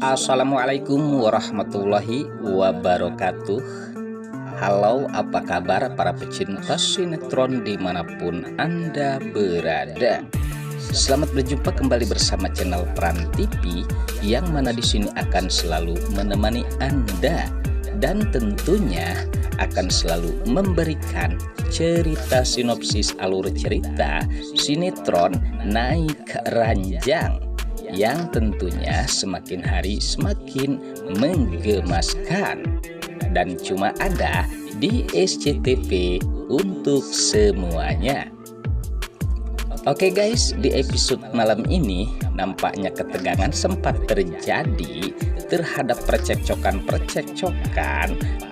Assalamualaikum warahmatullahi wabarakatuh. Halo, apa kabar para pecinta sinetron dimanapun Anda berada? Selamat berjumpa kembali bersama channel Pran TV, yang mana di sini akan selalu menemani Anda dan tentunya akan selalu memberikan cerita sinopsis alur cerita sinetron Naik Ranjang yang tentunya semakin hari semakin menggemaskan dan cuma ada di SCTV untuk semuanya. Oke guys, di episode malam ini nampaknya ketegangan sempat terjadi terhadap percekcokan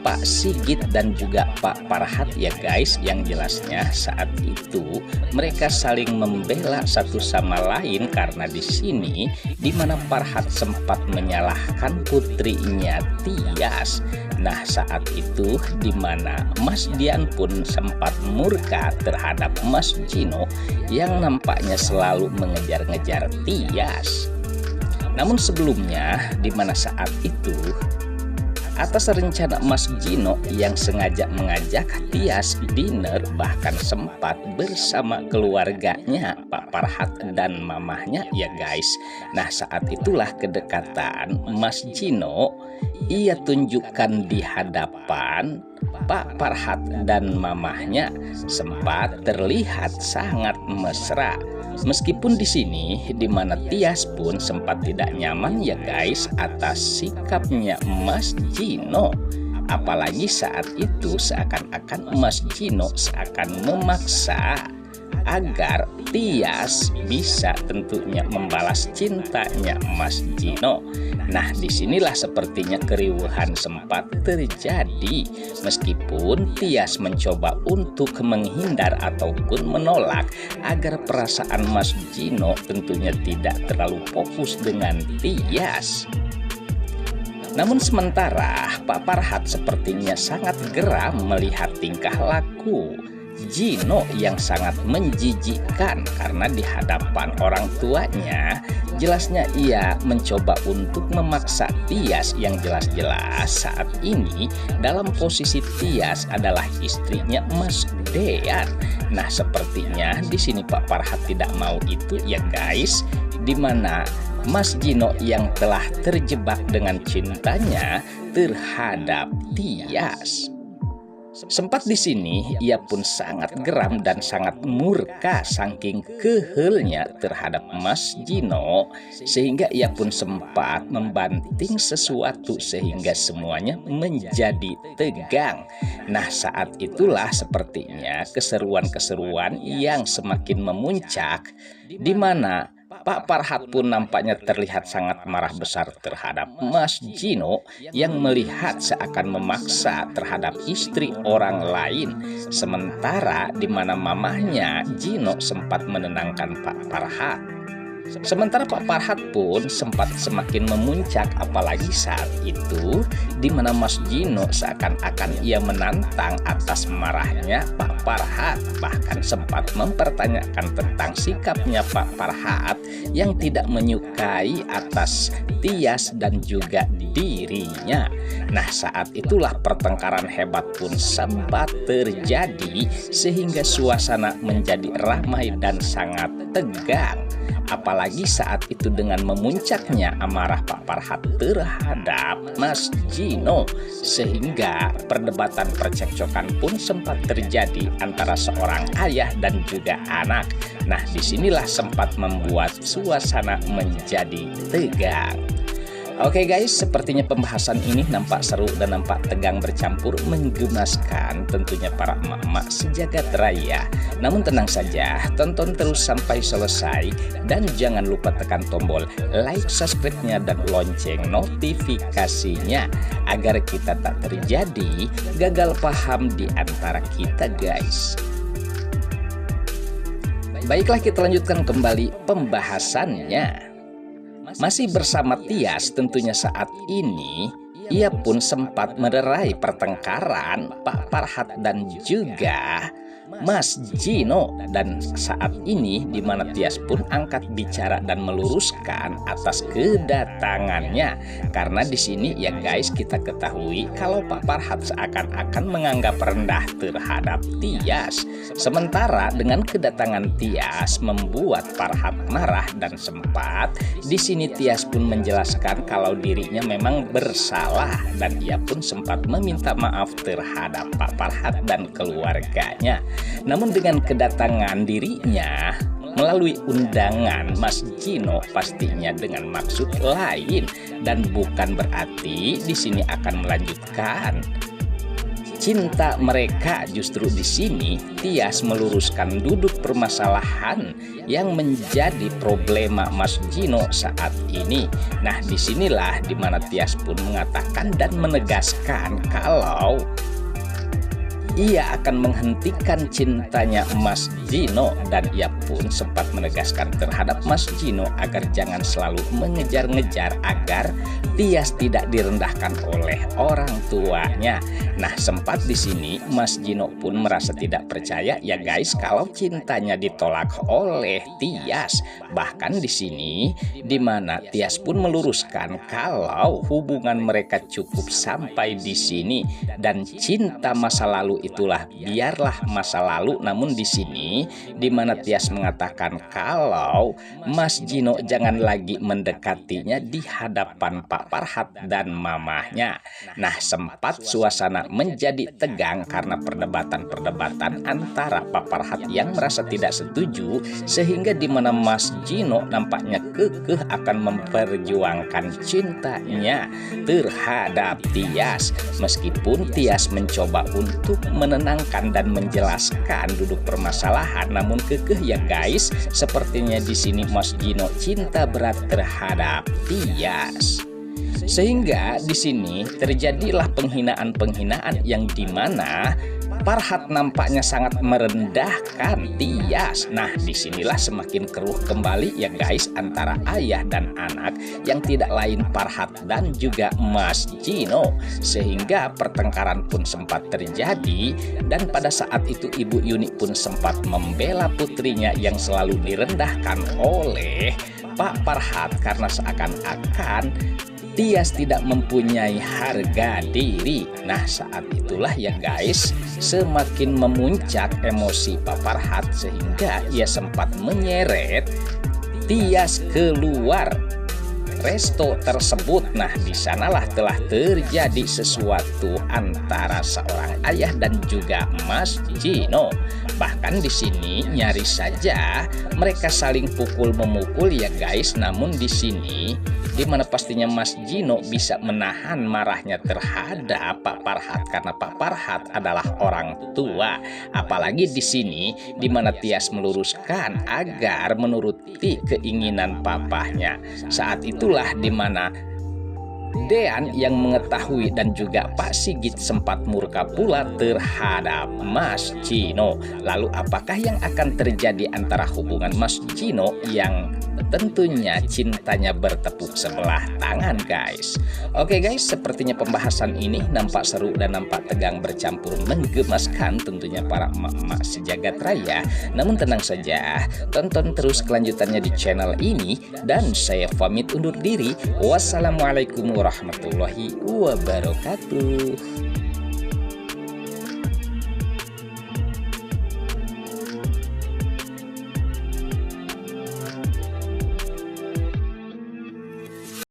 Pak Sigit dan juga Pak Farhat ya guys, yang jelasnya saat itu mereka saling membela satu sama lain karena di sini dimana Farhat sempat menyalahkan putrinya Tias. Nah saat itu dimana Mas Dian pun sempat murka terhadap Mas Gino yang nampaknya selalu mengejar-ngejar Tias. Namun sebelumnya dimana saat itu atas rencana Mas Gino yang sengaja mengajak Tias dinner, bahkan sempat bersama keluarganya Pak Farhat dan mamahnya ya guys. Nah saat itulah kedekatan Mas Gino ia tunjukkan di hadapan Pak Farhat dan mamahnya, sempat terlihat sangat mesra. Meskipun di sini dimana Tias pun sempat tidak nyaman ya guys atas sikapnya Mas Gino. Apalagi saat itu seakan-akan Mas Gino seakan memaksa agar Tias bisa tentunya membalas cintanya Mas Gino. Nah disinilah sepertinya keriuhan sempat terjadi. Meskipun Tias mencoba untuk menghindar ataupun menolak agar perasaan Mas Gino tentunya tidak terlalu fokus dengan Tias. Namun sementara Pak Farhat sepertinya sangat geram melihat tingkah laku Gino yang sangat menjijikkan karena di hadapan orang tuanya jelasnya ia mencoba untuk memaksa Tias, yang jelas-jelas saat ini dalam posisi Tias adalah istrinya Mas Dean. Nah sepertinya di sini Pak Farhat tidak mau itu ya guys, dimana Mas Gino yang telah terjebak dengan cintanya terhadap Tias. Sempat di sini ia pun sangat geram dan sangat murka saking kehelnya terhadap Mas Gino, sehingga ia pun sempat membanting sesuatu sehingga semuanya menjadi tegang. Nah saat itulah sepertinya keseruan-keseruan yang semakin memuncak, di mana Pak Farhat pun nampaknya terlihat sangat marah besar terhadap Mas Gino yang melihat seakan memaksa terhadap istri orang lain. Sementara di mana mamahnya Gino sempat menenangkan Pak Farhat. Sementara Pak Farhat pun sempat semakin memuncak, apalagi saat itu di mana Mas Gino seakan-akan ia menantang atas marahnya Pak Farhat, bahkan sempat mempertanyakan tentang sikapnya Pak Farhat yang tidak menyukai atas Tias dan juga dirinya. Nah saat itulah pertengkaran hebat pun sempat terjadi sehingga suasana menjadi ramai dan sangat tegang. Apalagi saat itu dengan memuncaknya amarah Pak Farhat terhadap Mas Gino, sehingga perdebatan percekcokan pun sempat terjadi antara seorang ayah dan juga anak. Nah disinilah sempat membuat suasana menjadi tegang. Oke guys, sepertinya pembahasan ini nampak seru dan nampak tegang bercampur menggemaskan tentunya para emak-emak sejagat raya. Namun tenang saja, tonton terus sampai selesai dan jangan lupa tekan tombol like, subscribe-nya dan lonceng notifikasinya agar kita tak terjadi gagal paham di antara kita guys. Baiklah kita lanjutkan kembali pembahasannya. Masih bersama Tias tentunya saat ini ia pun sempat melerai pertengkaran Pak Farhat dan juga Mas Gino. Dan saat ini di mana Tias pun angkat bicara dan meluruskan atas kedatangannya, karena di sini ya guys kita ketahui kalau Pak Farhat seakan-akan menganggap rendah terhadap Tias, sementara dengan kedatangan Tias membuat Farhat marah, dan sempat di sini Tias pun menjelaskan kalau dirinya memang bersalah dan ia pun sempat meminta maaf terhadap Pak Farhat dan keluarganya. Namun dengan kedatangan dirinya melalui undangan Mas Gino pastinya dengan maksud lain, dan bukan berarti di sini akan melanjutkan cinta mereka. Justru di sini Tias meluruskan duduk permasalahan yang menjadi problema Mas Gino saat ini. Nah, disinilah dimana Tias pun mengatakan dan menegaskan kalau ia akan menghentikan cintanya Mas Gino, dan ia pun sempat menegaskan terhadap Mas Gino agar jangan selalu mengejar-ngejar agar Tias tidak direndahkan oleh orang tuanya. Nah, sempat di sini Mas Gino pun merasa tidak percaya ya guys kalau cintanya ditolak oleh Tias. Bahkan di sini di mana Tias pun meluruskan kalau hubungan mereka cukup sampai di sini, dan cinta masa lalu itulah biarlah masa lalu. Namun di sini di mana Tias mengatakan kalau Mas Gino jangan lagi mendekatinya di hadapan Pak Farhat dan mamahnya. Nah, sempat suasana menjadi tegang karena perdebatan antara Pak Farhat yang merasa tidak setuju, sehingga di mana Mas Gino nampaknya kekeh akan memperjuangkan cintanya terhadap Tias. Meskipun Tias mencoba untuk menenangkan dan menjelaskan duduk permasalahan, namun kekeh ya guys. Sepertinya di sini Mas Gino cinta berat terhadap Tias, sehingga di sini terjadilah penghinaan-penghinaan yang dimana Farhat nampaknya sangat merendahkan Tias. Nah, disinilah semakin keruh kembali ya guys antara ayah dan anak yang tidak lain Farhat dan juga Mas Gino, sehingga pertengkaran pun sempat terjadi. Dan pada saat itu Ibu Yuni pun sempat membela putrinya yang selalu direndahkan oleh Pak Farhat karena seakan-akan Tias tidak mempunyai harga diri. Nah, saat itulah ya guys semakin memuncak emosi Pak Farhat sehingga ia sempat menyeret Tias keluar resto tersebut. Nah, di sanalah telah terjadi sesuatu antara seorang ayah dan juga Mas Gino. Bahkan di sini nyaris saja mereka saling pukul memukul ya guys. Namun di sini di mana pastinya Mas Gino bisa menahan marahnya terhadap Pak Farhat karena Pak Farhat adalah orang tua. Apalagi di sini di mana Tias meluruskan agar menuruti keinginan papahnya. Saat itulah di mana Dean yang mengetahui dan juga Pak Sigit sempat murka pula terhadap Mas Gino. Lalu apakah yang akan terjadi antara hubungan Mas Gino yang tentunya cintanya bertepuk sebelah tangan guys? Oke guys, sepertinya pembahasan ini nampak seru dan nampak tegang bercampur menggemaskan tentunya para emak-emak sejagat raya. Namun tenang saja, tonton terus kelanjutannya di channel ini, dan saya pamit undur diri. Wassalamualaikum warahmatullahi wabarakatuh.